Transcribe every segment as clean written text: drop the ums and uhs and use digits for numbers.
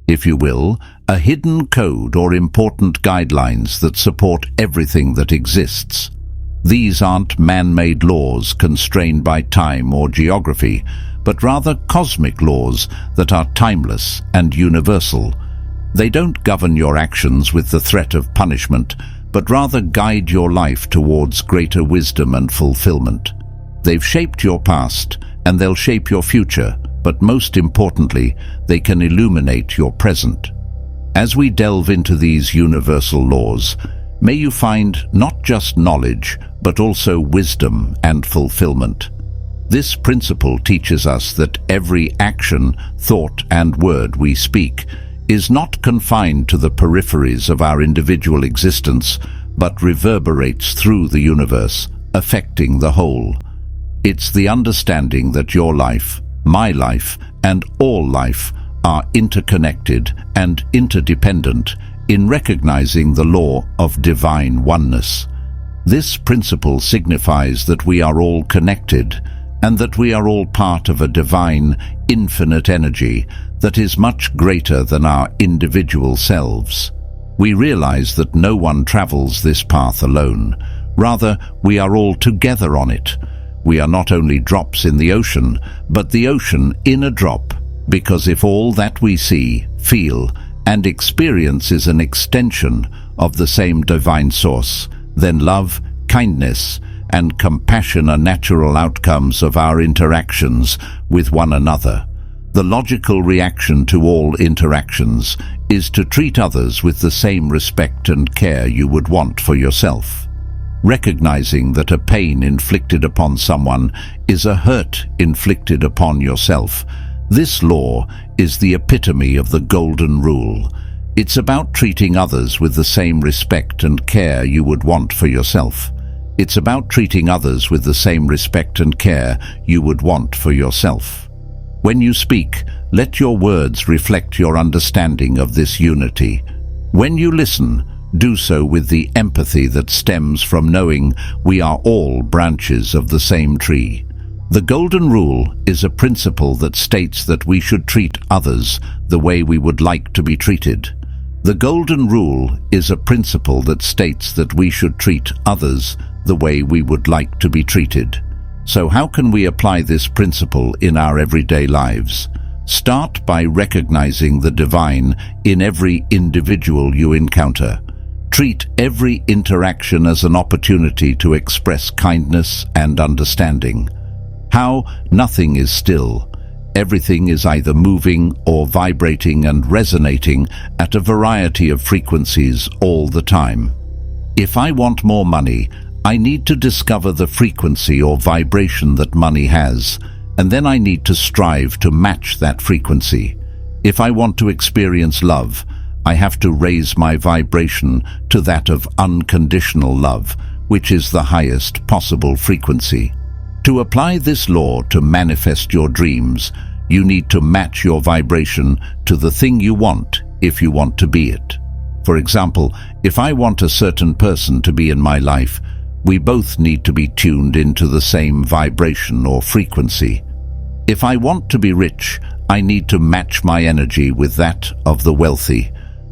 if you will, a hidden code or important guidelines that support everything that exists. These aren't man-made laws constrained by time or geography, but rather cosmic laws that are timeless and universal. They don't govern your actions with the threat of punishment, but rather guide your life towards greater wisdom and fulfillment. They've shaped your past, and they'll shape your future, but most importantly, they can illuminate your present. As we delve into these universal laws, may you find not just knowledge, but also wisdom and fulfillment. This principle teaches us that every action, thought, and word we speak is not confined to the peripheries of our individual existence, but reverberates through the universe, affecting the whole. It's the understanding that your life, my life, and all life are interconnected and interdependent in recognizing the law of divine oneness. This principle signifies that we are all connected and that we are all part of a divine, infinite energy that is much greater than our individual selves. We realize that no one travels this path alone. Rather, we are all together on it. We are not only drops in the ocean, but the ocean in a drop, because if all that we see, feel, and experience is an extension of the same divine source, then love, kindness, and compassion are natural outcomes of our interactions with one another. The logical reaction to all interactions is to treat others with the same respect and care you would want for yourself. Recognizing that a pain inflicted upon someone is a hurt inflicted upon yourself, this law is the epitome of the golden rule. It's about treating others with the same respect and care you would want for yourself. It's about treating others with the same respect and care you would want for yourself. When you speak, let your words reflect your understanding of this unity. When you listen, do so with the empathy that stems from knowing we are all branches of the same tree. The Golden Rule is a principle that states that we should treat others the way we would like to be treated. The Golden Rule is a principle that states that we should treat others the way we would like to be treated. So how can we apply this principle in our everyday lives? Start by recognizing the divine in every individual you encounter. Treat every interaction as an opportunity to express kindness and understanding. How nothing is still. Everything is either moving or vibrating and resonating at a variety of frequencies all the time. If I want more money, I need to discover the frequency or vibration that money has, and then I need to strive to match that frequency. If I want to experience love, I have to raise my vibration to that of unconditional love, which is the highest possible frequency. To apply this law to manifest your dreams, you need to match your vibration to the thing you want if you want to be it. For example, if I want a certain person to be in my life, we both need to be tuned into the same vibration or frequency. If I want to be rich, I need to match my energy with that of the wealthy.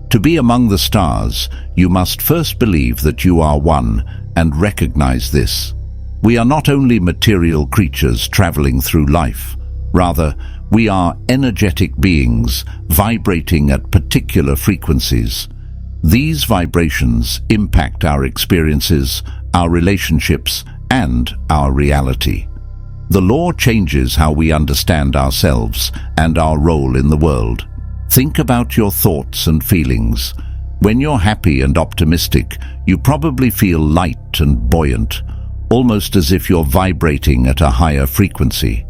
To be among the stars, you must first believe that you are one and recognize this. We are not only material creatures traveling through life. Rather, we are energetic beings vibrating at particular frequencies. These vibrations impact our experiences, our relationships, and our reality. The law changes how we understand ourselves and our role in the world. Think about your thoughts and feelings. When you're happy and optimistic, you probably feel light and buoyant, almost as if you're vibrating at a higher frequency.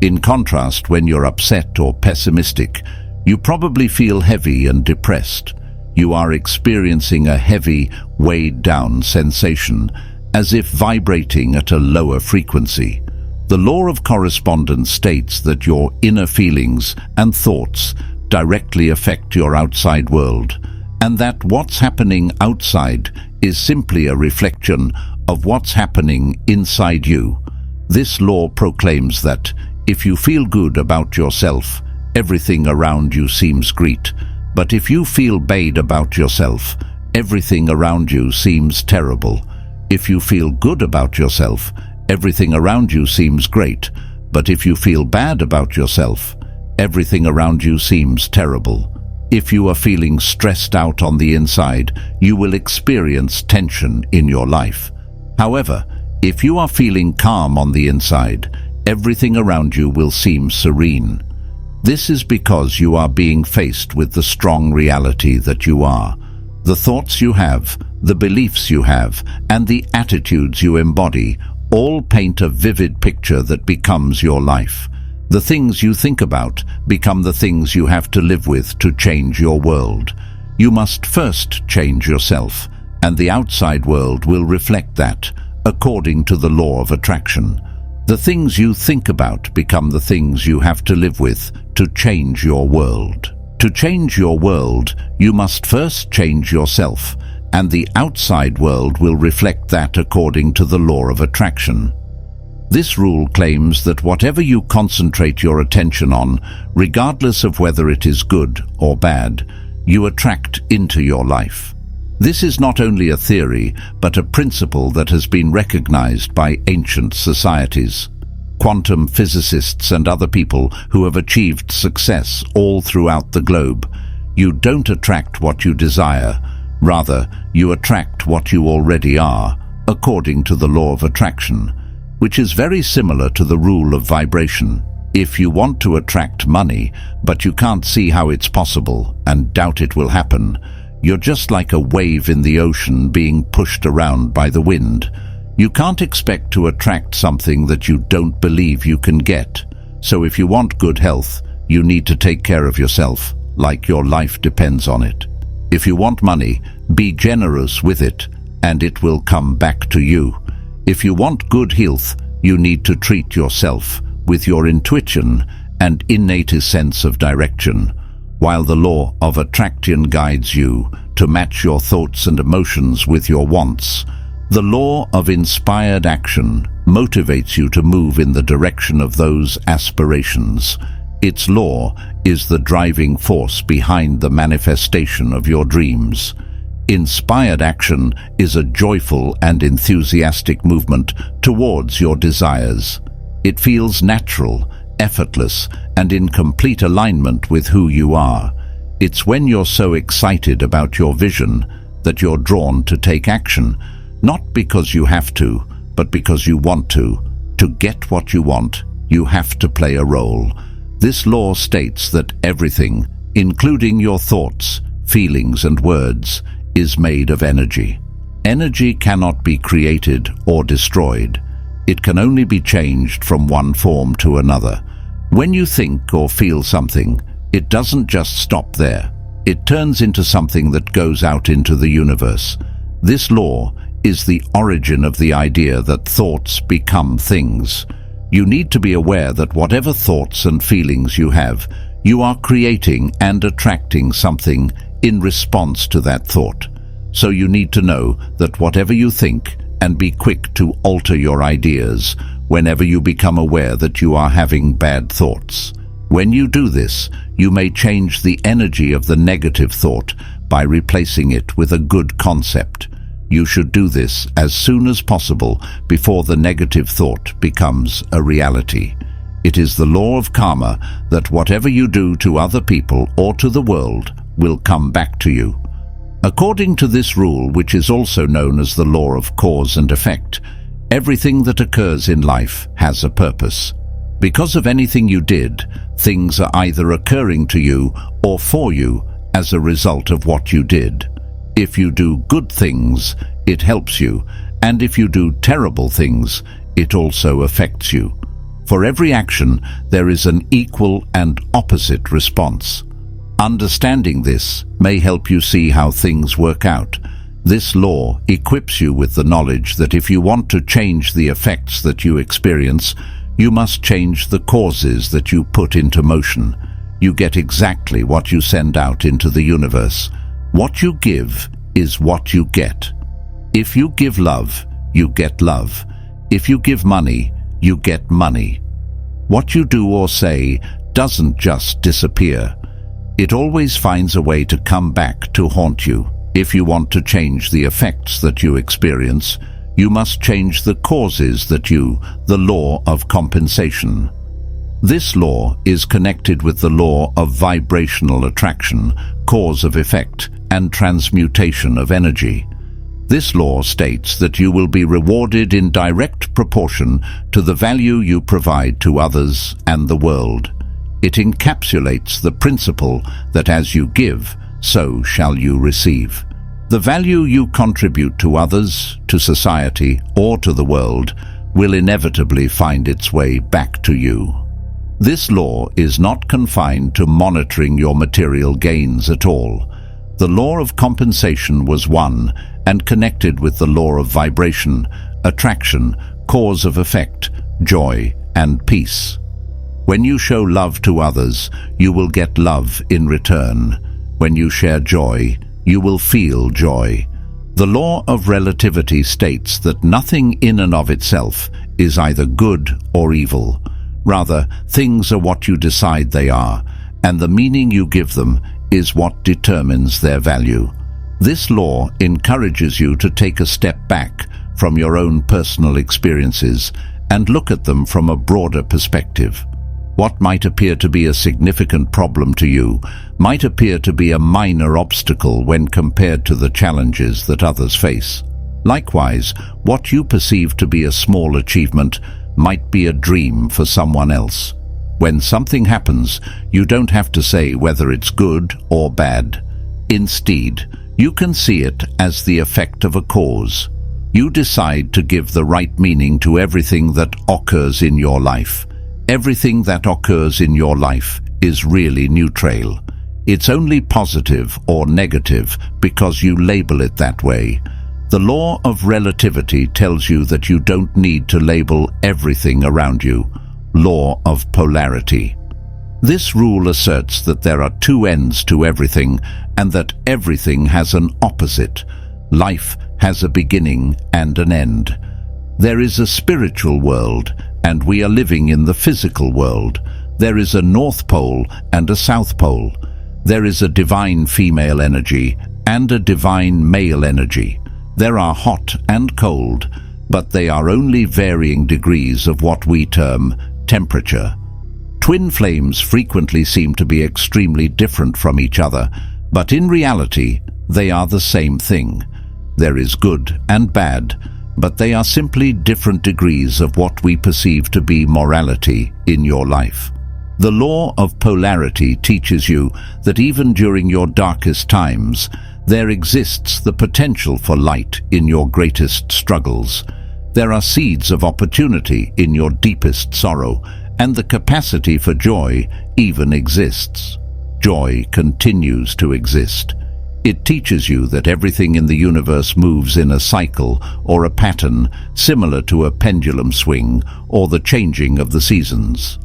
In contrast, when you're upset or pessimistic, you probably feel heavy and depressed. You are experiencing a heavy, weighed-down sensation, as if vibrating at a lower frequency. The law of correspondence states that your inner feelings and thoughts directly affect your outside world, and that what's happening outside is simply a reflection of what's happening inside you. This law proclaims that if you feel good about yourself, everything around you seems great, But if you feel bad about yourself, everything around you seems terrible. If you feel good about yourself, everything around you seems great. But if you feel bad about yourself, everything around you seems terrible. If you are feeling stressed out on the inside, you will experience tension in your life. However, if you are feeling calm on the inside, everything around you will seem serene. This is because you are being faced with the strong reality that you are. The thoughts you have, the beliefs you have, and the attitudes you embody all paint a vivid picture that becomes your life. The things you think about become the things you have to live with to change your world. You must first change yourself, and the outside world will reflect that, according to the law of attraction. The things you think about become the things you have to live with to change your world. To change your world, you must first change yourself, and the outside world will reflect that according to the law of attraction. This rule claims that whatever you concentrate your attention on, regardless of whether it is good or bad, you attract into your life. This is not only a theory, but a principle that has been recognized by ancient societies. Quantum physicists and other people who have achieved success all throughout the globe. You don't attract what you desire, rather, you attract what you already are, according to the law of attraction, which is very similar to the rule of vibration. If you want to attract money, but you can't see how it's possible and doubt it will happen, you're just like a wave in the ocean being pushed around by the wind. You can't expect to attract something that you don't believe you can get. So if you want good health, you need to take care of yourself, like your life depends on it. If you want money, be generous with it, and it will come back to you. If you want good health, you need to treat yourself with your intuition and innate sense of direction, while the law of attraction guides you to match your thoughts and emotions with your wants. The law of inspired action motivates you to move in the direction of those aspirations. Its law is the driving force behind the manifestation of your dreams. Inspired action is a joyful and enthusiastic movement towards your desires. It feels natural, effortless, and in complete alignment with who you are. It's when you're so excited about your vision that you're drawn to take action, not because you have to, but because you want to. To get what you want, you have to play a role. This law states that everything, including your thoughts, feelings, and words, is made of energy. Energy cannot be created or destroyed. It can only be changed from one form to another. When you think or feel something, it doesn't just stop there. It turns into something that goes out into the universe. This law is the origin of the idea that thoughts become things. You need to be aware that whatever thoughts and feelings you have, you are creating and attracting something in response to that thought. So you need to know that whatever you think, and be quick to alter your ideas whenever you become aware that you are having bad thoughts. When you do this, you may change the energy of the negative thought by replacing it with a good concept. You should do this as soon as possible before the negative thought becomes a reality. It is the law of karma that whatever you do to other people or to the world will come back to you. According to this rule, which is also known as the law of cause and effect, everything that occurs in life has a purpose. Because of anything you did, things are either occurring to you or for you as a result of what you did. If you do good things, it helps you, and if you do terrible things, it also affects you. For every action, there is an equal and opposite response. Understanding this may help you see how things work out. This law equips you with the knowledge that if you want to change the effects that you experience, you must change the causes that you put into motion. You get exactly what you send out into the universe. What you give is what you get. If you give love, you get love. If you give money, you get money. What you do or say doesn't just disappear. It always finds a way to come back to haunt you. If you want to change the effects that you experience, you must change the causes the law of compensation. This law is connected with the law of vibrational attraction, cause of effect, and transmutation of energy. This law states that you will be rewarded in direct proportion to the value you provide to others and the world. It encapsulates the principle that as you give, so shall you receive. The value you contribute to others, to society, or to the world will inevitably find its way back to you. This law is not confined to monitoring your material gains at all. The law of compensation was one and connected with the law of vibration, attraction, cause of effect, joy, and peace. When you show love to others, you will get love in return. When you share joy, you will feel joy. The law of relativity states that nothing in and of itself is either good or evil. Rather, things are what you decide they are, and the meaning you give them is what determines their value. This law encourages you to take a step back from your own personal experiences and look at them from a broader perspective. What might appear to be a significant problem to you might appear to be a minor obstacle when compared to the challenges that others face. Likewise, what you perceive to be a small achievement might be a dream for someone else. When something happens, you don't have to say whether it's good or bad. Instead, you can see it as the effect of a cause. You decide to give the right meaning to everything that occurs in your life. Everything that occurs in your life is really neutral. It's only positive or negative because you label it that way. The law of relativity tells you that you don't need to label everything around you. Law of polarity. This rule asserts that there are two ends to everything and that everything has an opposite. Life has a beginning and an end. There is a spiritual world, and we are living in the physical world. There is a North Pole and a South Pole. There is a divine female energy and a divine male energy. There are hot and cold, but they are only varying degrees of what we term temperature. Twin flames frequently seem to be extremely different from each other, but in reality, they are the same thing. There is good and bad, but they are simply different degrees of what we perceive to be morality in your life. The law of polarity teaches you that even during your darkest times, there exists the potential for light in your greatest struggles. There are seeds of opportunity in your deepest sorrow, and the capacity for joy even exists. Joy continues to exist. It teaches you that everything in the universe moves in a cycle or a pattern similar to a pendulum swing or the changing of the seasons.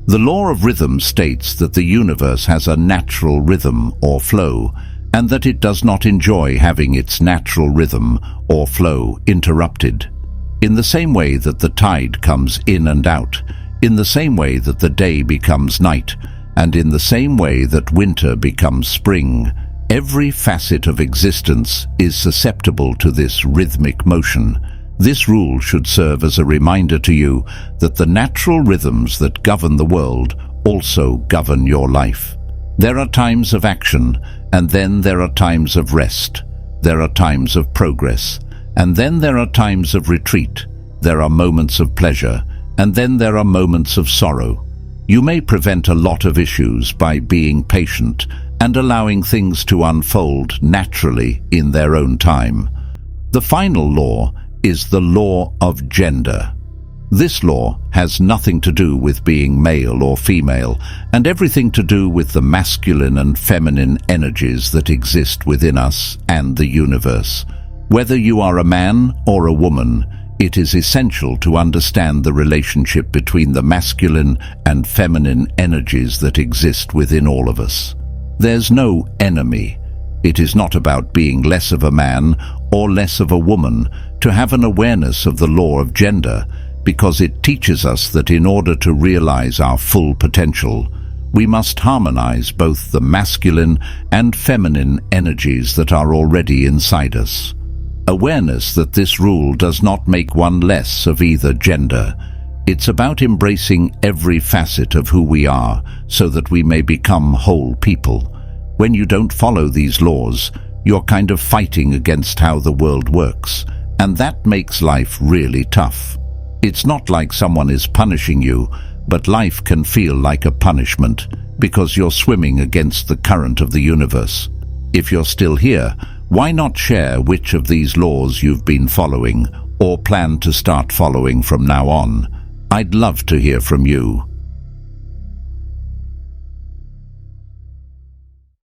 The law of rhythm states that the universe has a natural rhythm or flow, and that it does not enjoy having its natural rhythm or flow interrupted. In the same way that the tide comes in and out, in the same way that the day becomes night, and in the same way that winter becomes spring, every facet of existence is susceptible to this rhythmic motion. This rule should serve as a reminder to you that the natural rhythms that govern the world also govern your life. There are times of action, and then there are times of rest. There are times of progress, and then there are times of retreat. There are moments of pleasure, and then there are moments of sorrow. You may prevent a lot of issues by being patient and allowing things to unfold naturally in their own time. The final law is the law of gender. This law has nothing to do with being male or female, and everything to do with the masculine and feminine energies that exist within us and the universe. Whether you are a man or a woman, it is essential to understand the relationship between the masculine and feminine energies that exist within all of us. There's no enemy. It is not about being less of a man or less of a woman to have an awareness of the law of gender, because it teaches us that in order to realize our full potential, We must harmonize both the masculine and feminine energies that are already inside us. Awareness that this rule does not make one less of either gender. It's about embracing every facet of who we are so that we may become whole people. When you don't follow these laws, you're kind of fighting against how the world works, and that makes life really tough. It's not like someone is punishing you, but life can feel like a punishment because you're swimming against the current of the universe. If you're still here, why not share which of these laws you've been following or plan to start following from now on? I'd love to hear from you.